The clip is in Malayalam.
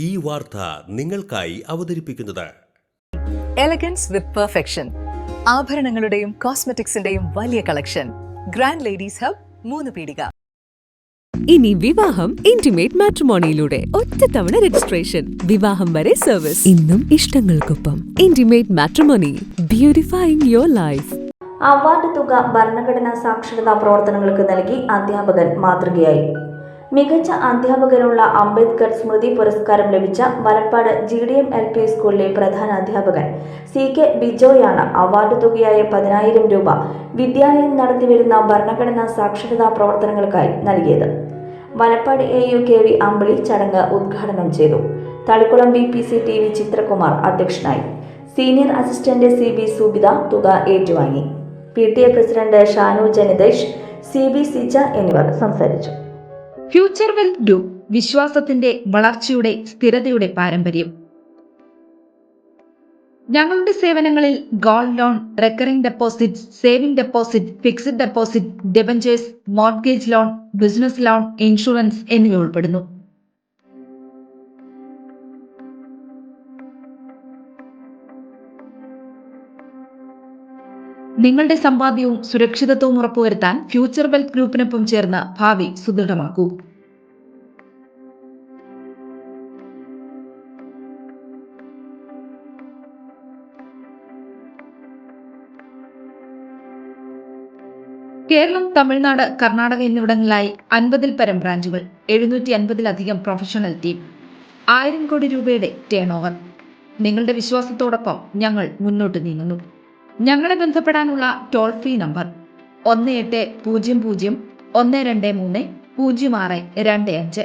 ഈ വാർത്ത നിങ്ങൾക്കായി അവതരിപ്പിക്കുന്നത് എലഗൻസ് വിത്ത് പെർഫെക്ഷൻ. ആഭരണങ്ങളുടെയും കോസ്മെറ്റിക്സിന്റെയും വലിയ കളക്ഷൻ. ഗ്രാൻഡ് ലേഡീസ് ഹബ്, 3 പീടിക. ഇനി വിവാഹം ഇന്റിമേറ്റ് മാട്രിമോണിയിലൂടെ ഒറ്റത്തവണ രജിസ്ട്രേഷൻ, വിവാഹം വരെ സർവീസ്. ഇന്നും ഇഷ്ടങ്ങൾക്കൊപ്പം intimate matrimony, beautifying your life. Award തുക ഭരണഘടനാ സാക്ഷരതാ പ്രവർത്തനങ്ങൾക്ക് നൽകി അധ്യാപകൻ മാതൃകയായി. മികച്ച അധ്യാപകനുള്ള അംബേദ്കർ സ്മൃതി പുരസ്കാരം ലഭിച്ച വലപ്പാട് GDM LP സ്കൂളിലെ പ്രധാന അധ്യാപകൻ CK ബിജോയാണ് അവാർഡ് തുകയായ 10,000 രൂപ വിദ്യാലയം നടത്തിവരുന്ന ഭരണഘടനാ സാക്ഷരതാ പ്രവർത്തനങ്ങൾക്കായി നൽകിയത്. വലപ്പാട് AU KV അമ്പിളി ചടങ്ങ് ഉദ്ഘാടനം ചെയ്തു. തളിക്കുളം VPC TV ചിത്രകുമാർ അധ്യക്ഷനായി. സീനിയർ അസിസ്റ്റന്റ് CB സുബിത തുക ഏറ്റുവാങ്ങി. PTA president Shanu Janithesh, CB Sija എന്നിവർ സംസാരിച്ചു. ഫ്യൂച്ചർ വെൽത്ത് ഗ്രൂപ്പ്, വിശ്വാസത്തിന്റെ വളർച്ചയുടെ സ്ഥിരതയുടെ പാരമ്പര്യം. ഞങ്ങളുടെ സേവനങ്ങളിൽ gold loan, recurring deposit, saving deposit, fixed deposit, debentures, mortgage loan, business loan, insurance എന്നിവ ഉൾപ്പെടുന്നു. നിങ്ങളുടെ സമ്പാദ്യവും സുരക്ഷിതത്വവും ഉറപ്പുവരുത്താൻ ഫ്യൂച്ചർ വെൽത്ത് ഗ്രൂപ്പിനൊപ്പം ചേർന്ന് ഭാവി സുദൃഢമാക്കൂ. കേരളം, തമിഴ്നാട്, കർണാടക എന്നിവിടങ്ങളിലായി 50-ൽ പരം ബ്രാഞ്ചുകൾ, 750-ലധികം പ്രൊഫഷണൽ ടീം, 1000 കോടി രൂപയുടെ ടേൺ ഓവർ. നിങ്ങളുടെ വിശ്വാസത്തോടൊപ്പം ഞങ്ങൾ മുന്നോട്ട് നീങ്ങുന്നു. ഞങ്ങളെ ബന്ധപ്പെടാനുള്ള ടോൾ ഫ്രീ നമ്പർ 1800 123 0625.